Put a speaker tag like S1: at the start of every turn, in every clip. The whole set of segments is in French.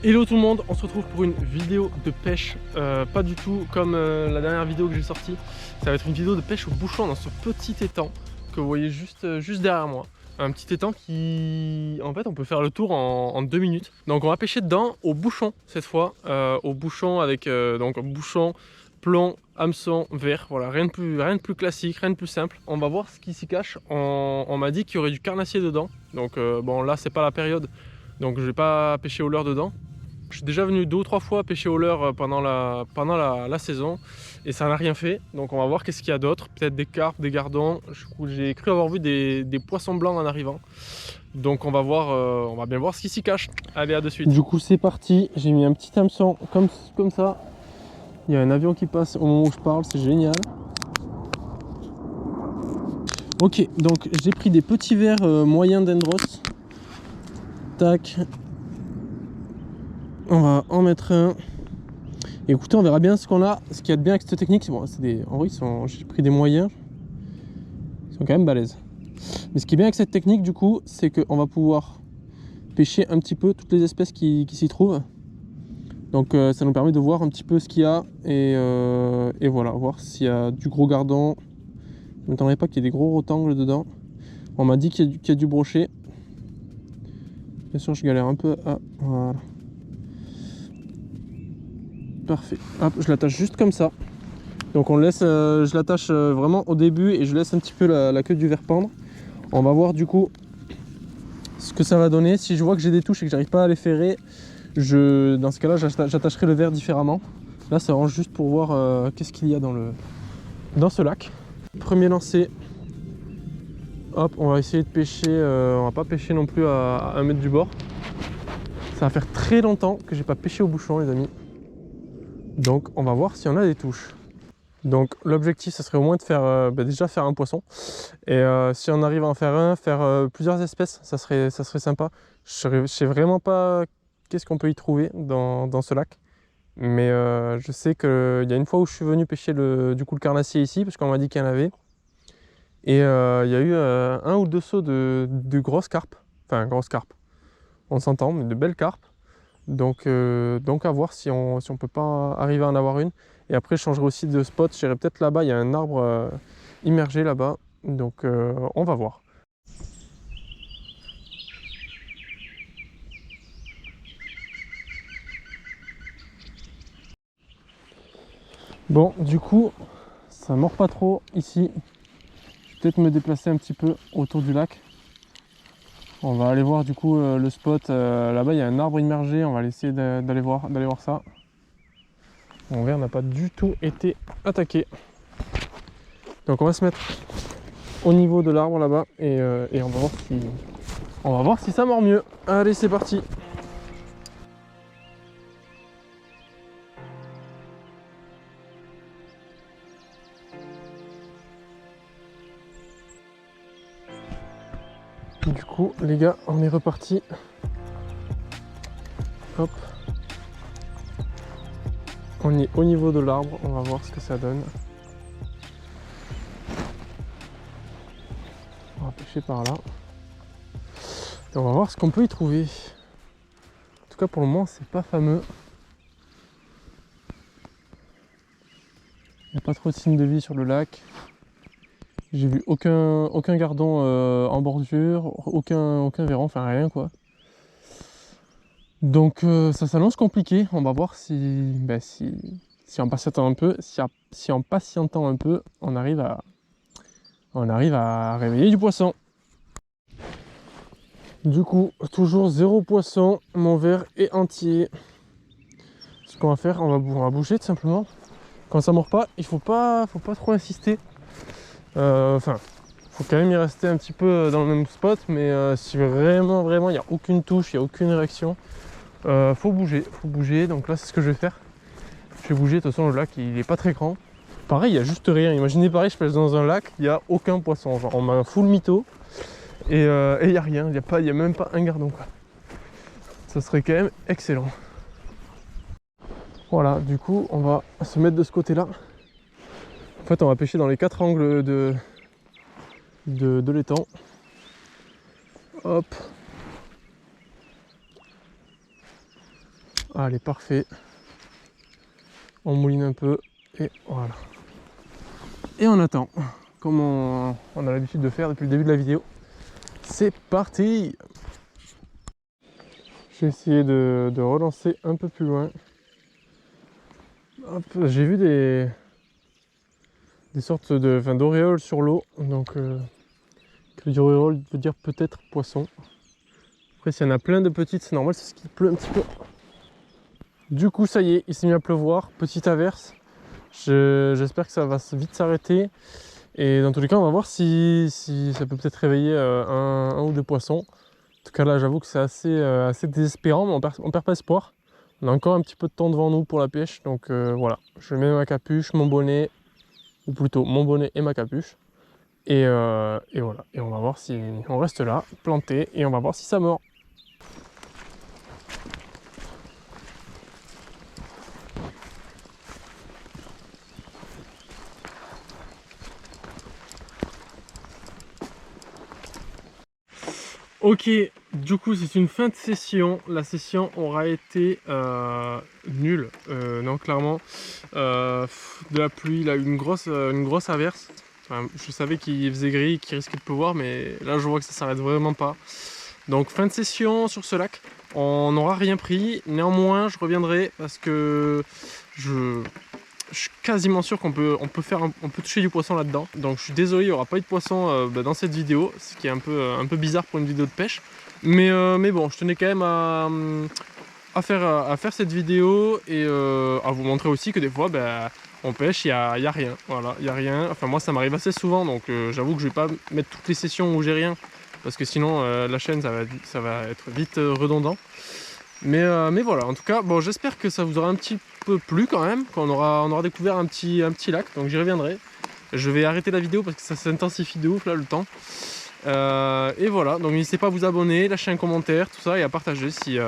S1: Hello tout le monde, on se retrouve pour une vidéo de pêche, pas du tout comme la dernière vidéo que j'ai sortie. Ça va être une vidéo de pêche au bouchon dans ce petit étang que vous voyez juste derrière moi. Un petit étang qui, en fait, on peut faire le tour en 2 minutes. Donc on va pêcher dedans au bouchon cette fois, au bouchon avec donc bouchon, plomb, hameçon, verre. Voilà, rien de plus classique, rien de plus simple. On va voir ce qui s'y cache. On m'a dit qu'il y aurait du carnassier dedans. Donc bon, là c'est pas la période, donc je vais pas pêcher au leurre dedans. Je suis déjà venu 2 ou 3 fois pêcher au leurre pendant la saison et ça n'a rien fait. Donc on va voir qu'est-ce qu'il y a d'autre. Peut-être des carpes, des gardons. J'ai cru avoir vu des poissons blancs en arrivant. Donc on va bien voir ce qui s'y cache. Allez, à de suite. Du coup c'est parti. J'ai mis un petit hameçon comme ça. Il y a un avion qui passe au moment où je parle, c'est génial. Ok, donc j'ai pris des petits verres moyens d'Endros. Tac. On va en mettre un. Écoutez, on verra bien ce qu'on a. Ce qu'il y a de bien avec cette technique, bon, en vrai, j'ai pris des moyens. Ils sont quand même balèzes. Mais ce qui est bien avec cette technique, du coup, c'est qu'on va pouvoir pêcher un petit peu toutes les espèces qui s'y trouvent. Donc ça nous permet de voir un petit peu ce qu'il y a. Et voilà, voir s'il y a du gros gardon. Je ne m'attendais pas qu'il y ait des gros rotangles dedans. On m'a dit qu'il y a du brochet. Bien sûr, je galère un peu à... Voilà. Parfait. Hop, je l'attache juste comme ça. Donc on laisse, je l'attache vraiment au début et je laisse un petit peu la queue du verre pendre. On va voir du coup ce que ça va donner. Si je vois que j'ai des touches et que j'arrive pas à les ferrer, dans ce cas-là, j'attacherai le verre différemment. Là, c'est vraiment juste pour voir qu'est-ce qu'il y a dans ce lac. Premier lancer. Hop, on va essayer de pêcher. On va pas pêcher non plus à 1 mètre du bord. Ça va faire très longtemps que j'ai pas pêché au bouchon, les amis. Donc on va voir si on a des touches. Donc l'objectif, ça serait au moins de faire déjà faire un poisson. Et si on arrive à en faire plusieurs espèces, ça serait sympa. Je sais vraiment pas qu'est-ce qu'on peut y trouver dans ce lac. Mais je sais qu'il y a une fois où je suis venu pêcher le carnassier ici, parce qu'on m'a dit qu'il y en avait. Et il y a eu 1 ou 2 seaux de grosses carpes. Enfin, grosses carpes. On s'entend, mais de belles carpes. Donc à voir si on peut pas arriver à en avoir une. Et après je changerai aussi de spot, j'irai peut-être là-bas, il y a un arbre immergé là-bas. Donc on va voir. Bon, du coup, ça mord pas trop ici. Je vais peut-être me déplacer un petit peu autour du lac. On va aller voir du coup le spot. Là-bas il y a un arbre immergé, on va essayer d'aller voir ça. Mon verre n'a pas du tout été attaqué. Donc on va se mettre au niveau de l'arbre là-bas et on va voir si ça mord mieux. Allez, c'est parti. Du coup, les gars, on est reparti. Hop. On est au niveau de l'arbre, on va voir ce que ça donne. On va pêcher par là. Et on va voir ce qu'on peut y trouver. En tout cas, pour le moment, c'est pas fameux. Il n'y a pas trop de signes de vie sur le lac. J'ai vu aucun gardon en bordure, aucun verron, enfin rien quoi. Donc ça s'annonce compliqué. On va voir si en patientant un peu, si en patientant un peu, on arrive à réveiller du poisson. Du coup, toujours 0 poisson, mon verre est entier. Ce qu'on va faire, on va bouger tout simplement. Quand ça mord pas, il faut pas trop insister. Enfin, faut quand même y rester un petit peu dans le même spot, mais si vraiment il n'y a aucune touche, il n'y a aucune réaction, faut bouger. Donc là, c'est ce que je vais faire. Je vais bouger. De toute façon, le lac il est pas très grand. Pareil, il n'y a juste rien. Imaginez pareil, je pêche dans un lac, il n'y a aucun poisson. Genre, on m'a un full mytho et il n'y a rien. Il n'y a même pas un gardon quoi. Ça serait quand même excellent. Voilà, du coup, on va se mettre de ce côté-là. En fait, on va pêcher dans les 4 angles de l'étang. Hop. Allez, parfait. On mouline un peu et voilà. Et on attend, comme on a l'habitude de faire depuis le début de la vidéo. C'est parti! J'ai essayé de relancer un peu plus loin. J'ai vu des sortes d'auréoles sur l'eau. Donc, que du auréole veut dire peut-être poisson. Après, s'il y en a plein de petites, c'est normal, c'est ce qu'il pleut un petit peu. Du coup, ça y est, il s'est mis à pleuvoir. Petite averse. J'espère que ça va vite s'arrêter. Et dans tous les cas, on va voir si ça peut peut-être réveiller un ou deux poissons. En tout cas, là, j'avoue que c'est assez désespérant, mais on perd pas espoir. On a encore un petit peu de temps devant nous pour la pêche. Donc voilà, je mets ma capuche, mon bonnet, ou plutôt mon bonnet et ma capuche. Et voilà, et on va voir si on reste là, planté, et on va voir si ça mord. Ok, du coup c'est une fin de session. La session aura été nulle, non clairement. De la pluie, là, une grosse averse. Enfin, je savais qu'il faisait gris, qu'il risquait de pleuvoir, mais là je vois que ça s'arrête vraiment pas. Donc fin de session sur ce lac. On n'aura rien pris. Néanmoins, je reviendrai parce que je suis quasiment sûr qu'on peut toucher du poisson là-dedans. Donc je suis désolé, il n'y aura pas eu de poisson dans cette vidéo, ce qui est un peu bizarre pour une vidéo de pêche. Mais bon, je tenais quand même à faire cette vidéo et à vous montrer aussi que des fois, on pêche, il y a rien. Voilà, il n'y a rien. Enfin moi ça m'arrive assez souvent, donc j'avoue que je vais pas mettre toutes les sessions où j'ai rien. Parce que sinon la chaîne ça va être vite redondant. Mais voilà, en tout cas, bon, j'espère que ça vous aura un petit peu plu quand même, qu'on aura découvert un petit lac, donc j'y reviendrai. Je vais arrêter la vidéo parce que ça s'intensifie de ouf là le temps. Et voilà, donc n'hésitez pas à vous abonner, lâcher un commentaire, tout ça, et à partager si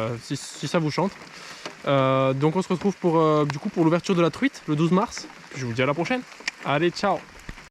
S1: ça vous chante. Donc on se retrouve pour l'ouverture de la truite le 12 mars. Je vous dis à la prochaine. Allez, ciao!